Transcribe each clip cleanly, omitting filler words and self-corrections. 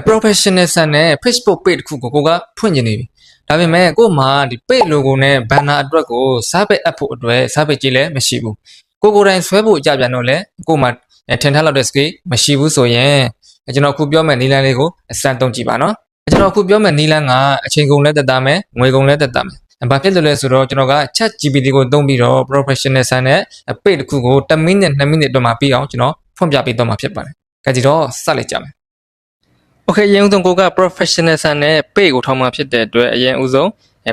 professional ဆန်နဲ့ Facebook page တစ်ခုကိုဖွင့်နေပြီဒါပေမဲ့ကို့မှာဒီ page logo နဲ့ banner အတွက်ကိုစားပိတ်အပ်ဖို့အတွက်စားပိတ်ကြီးလည်းမရှိဘူးကိုယ်တိုင်ဆွဲဖို့အကြပြန်တော့လေကို့မှာထင်ထားလောက်တဲ့ skill မရှိဘူးဆိုရင်ကျွန်တော်အခုပြောမယ့်နီလန်းလေးကိုအစမ်းသုံးကြည့်ပါနော်ကျွန်တော်အခုပြောမယ့်နီလန်းကအချိန်ကုန်လည်းတက်တာမယ်ငွေကုန်လည်းတက်တာမယ်ဘာဖြစ်လို့လဲဆိုတော့ကျွန်တော်က chat GPT ကိုသုံးပြီးတော့ professional ဆန်နဲ့ page တစ်ခုကို1မိနစ်2မိနစ်အတွင်းမှာပြီးအောင်ကျွန်တော်ဖွင့်ပြပေးတော့မှာဖြစ်ပါတယ်။ကြည့်တော့စလိုက်ကြမယ်။ Okay အရင်ဦးဆုံးကိုက professional ဆန်နဲ့ page ကိုထောက်မှဖြစ်တဲ့အတွက်အရင်ဦးဆုံး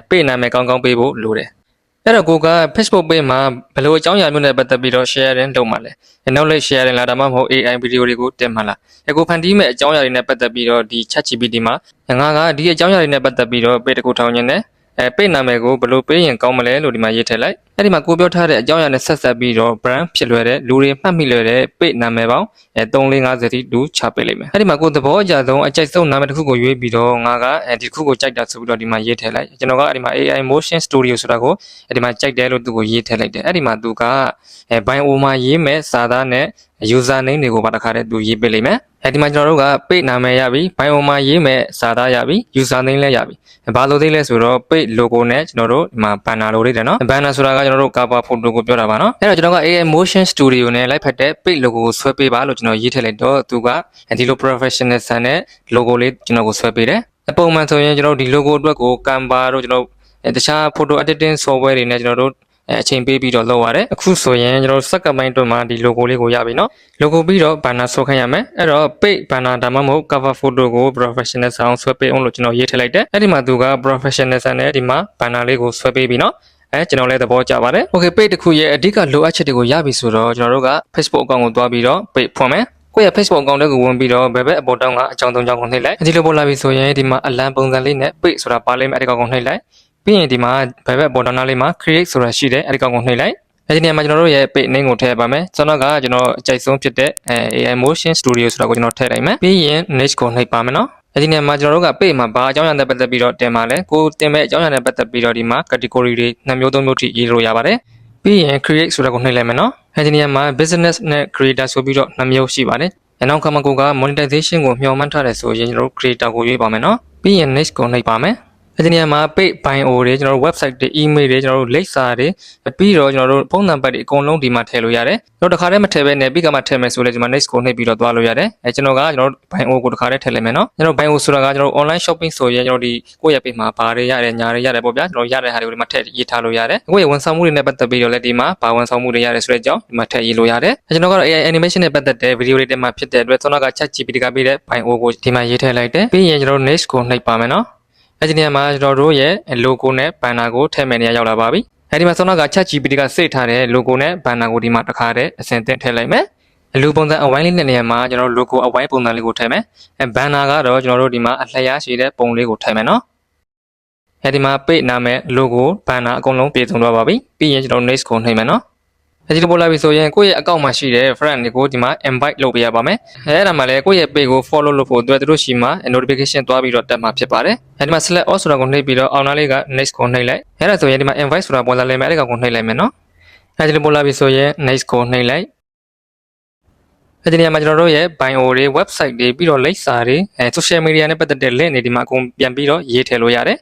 page နာမည်ကောင်းပေးဖို့လိုတယ်။အဲ့တော့ကိုက Facebook page မှာဘယ်လိုအကြောင်းအရာမျိုးနဲ့ပတ်သက်ပြီးတော့ sharing လုပ်မှာလဲ။နောက်လည်း sharing လားဒါမှမဟုတ် AI ဗီဒီယိုတွေကိုတင်မှာလား။ကိုဖန်တီးမဲ့အကြောင်းအရာတွေနဲ့ပတ်သက်ပြီးတော့ဒီ chat GPT မှာငါကဒီအကြောင်းအရာတွေနဲ့ပတ်သက်ပြီးတော့ page တစ်ခုထောင်နေတယ်page နာမည်ကိုဘယ်လိုပေးရင်ကောင်းမလဲလို့ဒီမှာရေးထည့်လိုက်အဲ့ဒီမှာကိုပြောထားတဲ့အကြောင်းအရာနဲ့ဆက်ဆက်ပြီးတော့ brand ဖြစ်လွယ်တဲ့လူတွေမှတ်မိလွယ်တဲ့ page နာမည်ပေါင်း350တိတူချပေးလိုက်မယ်အဲ့ဒီမှာကိုသဘောအကျဆုံးအကြိုက်ဆုံးနာမည်တစ်ခုကိုရွေးပြီးတော့ငါကဒီတစ်ခုကိုကြိုက်တာဆိုပြီးတော့ဒီမှာရေးထည့်လိုက်ကျွန်တော်ကအဲ့ဒီမှာ AI Motion Studio ဆိုတာကိုအဲ့ဒီမှာကြိုက်တယ်လို့သူကိုရေးထည့်လိုက်တယ်အဲ့ဒီမှာသူကbio မှာရေးမဲ့စာသားနဲ့ user name တွေကိုပါတခါတည်းသူရေးပေးလိုက်မယ်ဒီမှာကျွန်တော်တို့က page နာမည်ရပြီ bio မှာရေးမဲ့စာသားရပြီ user name လည်းရပြီဘာလို့သေးလဲဆိုတော့ page logo နဲ့ကျွန်တော်တို့ဒီမှာ banner လိုလေးတယ်နော် banner ဆိုတာကကျွန်တော်တို့ cover photo ကိုပြောတာပါနော်အဲ့တော့ကျွန်တော်က AI Motion Studio နဲ့လိုက်ဖက်တဲ့ page logo ကိုဆွဲပေးပါလို့ကျွန်တော်ရေးထည့်လိုက်တော့သူကဒီလို professional ဆန်တဲ့ logo လေးကျွန်တော်ကိုဆွဲပေးတယ်ပုံမှန်ဆိုရင်ကျွန်တော်ဒီ logo အတွက်ကို Canva တို့ကျွန်တော်တခြား photo editing software တွေနဲ့ကျွန်တော်တို့အချိန်ပေးပြီးတော့လုပ်ရတယ်အခုဆိုရင်ကျွန်တော်စက္ကန့်ပိုင်းတွင်းမှာဒီ logo လေးကိုရပြီเนาะ logo ပြီးတော့ banner ဆွဲခိုင်းရမယ်အဲ့တော့ page banner ဒါမှမဟုတ် cover photo ကို professional ဆန်ဆွဲပေးအောင်လို့ကျွန်တော်ရေးထည့်လိုက်တယ်အဲ့ဒီမှာသူက professional ဆန်နဲ့ဒီမှာ banner လေးကိုဆွဲပေးပြီเนาะကျွန်တော်လည်းသဘောကျပါတယ် okay page တစ်ခုရဲ့အဓိကလိုအပ်ချက်တွေကိုရပြီဆိုတော့ကျွန်တော်တို့က Facebook account ကိုတွားပြီးတော့ page ဖွင့်မယ်ကိုယ့်ရဲ့ Facebook account လေးကိုဝင်ပြီးတော့ဘယ်ဘက်အပေါ်တောင်းကအကြောင်း၃ကြောင်းကိုနှိပ်လိုက်ဒီလိုပေါ်လာပြီဆိုရင်ဒီမှာအလံပုံစံလေးနဲ့ page ဆိုတာပါလိမ့်မယ်အဲ့ဒီကောင်ကိုနှိပ်လိုက်ပြီးရင်ဒီမှာဘယ်ဘက်ပေါ်တောင်းလေးမှာ create ဆိုတာရှိတယ်အဲ့ဒီကောင်ကိုနှိပ်လိုက်ဒီနေရာမှာကျွန်တော်တို့ရဲ့ page name ကိုထည့်ပါမယ်ကျွန်တော်ကကျွန်တော်အကြိုက်ဆုံးဖြစ်တဲ့ AI Motion Studio ဆိုတာကိုကျွန်တော်ထည့်လိုက်မယ်ပြီးရင် next ကိုနှိပ်ပါမယ်နော်ဒီနေရာမှာကျွန်တော်တို့က page မှာဘာအကြောင်းအရာနဲ့ပတ်သက်ပြီးတော့တင်ပါလဲကိုတင်မဲ့အကြောင်းအရာနဲ့ပတ်သက်ပြီးတော့ဒီမှာ category တွေ2မျိုး3မျိုးထိရေးလို့ရပါတယ်ပြီးရင် create ဆိုတာကိုနှိပ်လိုက်မယ်နော်ဒီနေရာမှာ business နဲ့ creator ဆိုပြီးတော့2မျိုးရှိပါတယ်နောက်ခါမှာကိုက monetization ကိုမျှော်မှန်းထားတယ်ဆိုရင်ကျွန်တော်တို့ creator ကိုရွေးပါမယ်နော်ပြီးရင် next ကိုနှိပ်ပါမယ်ဒီနေရာမှာ page bio တွေကျွန်တော်တို့ website တွေ email တွေကျွန်တော်တို့လိပ်စာတွေပြီးတော့ကျွန်တော်တို့ဖုန်းနံပါတ်တွေအကုန်လုံးဒီမှာထည့်လို့ရတယ်ကျွန်တော်တခါတည်းမထည့်ဘဲနဲ့ပြီးကမှထည့်မယ်ဆိုလဲဒီမှာ next ကိုနှိပ်ပြီးတော့သွားလို့ရတယ်ကျွန်တော်ကကျွန်တော်တို့ bio ကိုတခါတည်းထည့်လိုက်မယ်နော်ကျွန်တော် bio ဆိုတာကကျွန်တော်တို့ online shopping ဆိုရင်ကျွန်တော်ဒီကိုယ့်ရဲ့ page မှာဘာတွေရတယ်ညာတွေရတယ်ပေါ့ဗျာကျွန်တော်ရတဲ့ဟာတွေကိုဒီမှာထည့်ရေးထားလို့ရတယ်ကိုယ့်ရဲ့ဝန်ဆောင်မှုတွေနဲ့ပတ်သက်ပြီးတော့လည်းဒီမှာဘာဝန်ဆောင်မှုတွေရတယ်ဆိုတဲ့အကြောင်းဒီမှာထည့်ရေးလို့ရတယ်ကျွန်တော်ကတော့ AI animation နဲ့ပတ်သက်တဲ့ video တွေတက်မှာဖြစ်တဲ့အတွက်ကျွန်တော်က chat GPT ကပေးတဲ့ bio ကိုဒီမှာရေးထည့်လိုက်တယ်ပြီးရင်ကျွန်တော်တို့ next ကိုနှိပ်ပါမယ်နော်ဒီနေရာမှာကျွန်တော်တို့ရဲ့ logo နဲ့ banner ကိုထည့်မယ်နေရာရောက်လာပါပြီဒီမှာကျွန်တော်က chat GPT ကစိတ်ထားတဲ့ logo နဲ့ banner ကိုဒီမှာတစ်ခါတည်းအဆင့်သင့်ထည့်လိုက်မယ်လူပုံစံအဝိုင်းလေးနဲ့နေရာမှာကျွန်တော်တို့ logo အဝိုင်းပုံစံလေးကိုထည့်မယ်banner ကတော့ကျွန်တော်တို့ဒီမှာအလျားရှိတဲ့ပုံလေးကိုထည့်မယ်နော်ဒီမှာ page နာမည် logo banner အကုန်လုံးပြည့်စုံသွားပါပြီပြီးရင်ကျွန်တော် next ကိုနှိပ်မယ်နော်ဒီလိုပေါ်လာပြီဆိုရင်ကိုယ့်ရဲ့ account မှာရှိတဲ့ friend တွေကိုဒီမှာ invite လုပ်ပေးရပါမယ်အဲ့ဒါမှလည်းကိုယ့်ရဲ့ page ကို follow လုပ်ဖို့အတွက်တို့ရှိမှာ notification သွားပြီးတော့တက်မှာဖြစ်ပါတယ်ဒီမှာ select all ဆိုတာကိုနှိပ်ပြီးတော့အောက်နားလေးက next ကိုနှိပ်လိုက်အဲ့ဒါဆိုရင်ဒီမှာ invite ဆိုတာပေါ်လာလိမ့်မယ်အဲ့ဒါကိုနှိပ်လိုက်မယ်နော်ဒီလိုပေါ်လာပြီဆိုရင် next ကိုနှိပ်လိုက်ဒီနေရာမှာကျွန်တော်တို့ရဲ့ bio တွေ website တွေပြီးတော့လိပ်စာတွေ social media နဲ့ပတ်သက်တဲ့ link တွေဒီမှာအကုန်ပြန်ပြီးတော့ရေးထည့်လို့ရတယ်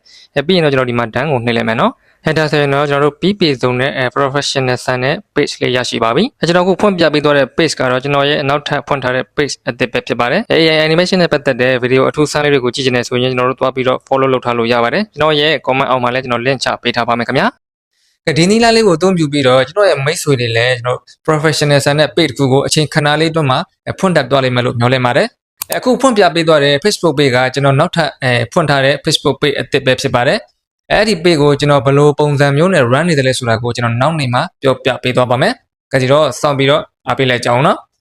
ပြီးရင်တော့ကျွန်တော်ဒီမှာ done ကိုနှိပ်လိုက်မယ်နော်ဒါဆိုရင်တော့ကျွန်တော်တို့ပြီးပြည့်စုံတဲ့ professional ဆန်တဲ့ page လေးရရှိပါပြီကျွန်တော်အခုဖွင့်ပြပေးသွားတဲ့ page ကတော့ကျွန်တော်ရဲ့နောက်ထပ်ဖွင့်ထားတဲ့ page အသစ်ပဲဖြစ်ပါတယ် AI animation နဲ့ပတ်သက်တဲ့ video အထူးဆန်းလေးတွေကိုကြည့်ချင်တယ်ဆိုရင်ကျွန်တော်တို့သွားပြီးတော့ follow လုပ်ထားလို့ရပါတယ်ကျွန်တော်ရဲ့ comment အောက်မှာလည်းကျွန်တော် link ချပေးထားပါမယ်ခင်ဗျာဒီနည်းလားလေးကိုအသုံးပြုပြီးတော့ကျွန်တော်ရဲ့မိတ်ဆွေတွေလည်းကျွန်တော် professional ဆန်တဲ့ page တစ်ခုကိုအချိန်ခဏလေးတွင်းမှာဖွင့်တတ်သွားလိမ့်မယ်လို့မျှော်လင့်ပါတယ်အခုဖွင့်ပြပေးသွားတဲ့ Facebook page ကကျွန်တော်နောက်ထပ်ဖွင့်ထားတဲ့ Facebook page အသစ်ပဲဖြစ်ပါတယ်အဲ့ဒီ page ကိုကျွန်တော်ဘယ်လိုပုံစံမျိုးနဲ့ run နေတယ်လဲဆိုတာကိုကျွန်တော်နောက်နေ့မှာပြောပြပေးသွားပါမယ်။ကြည့်တော့စောင့်ပြီးတော့အားပေးလိုက်ကြအောင်နော်။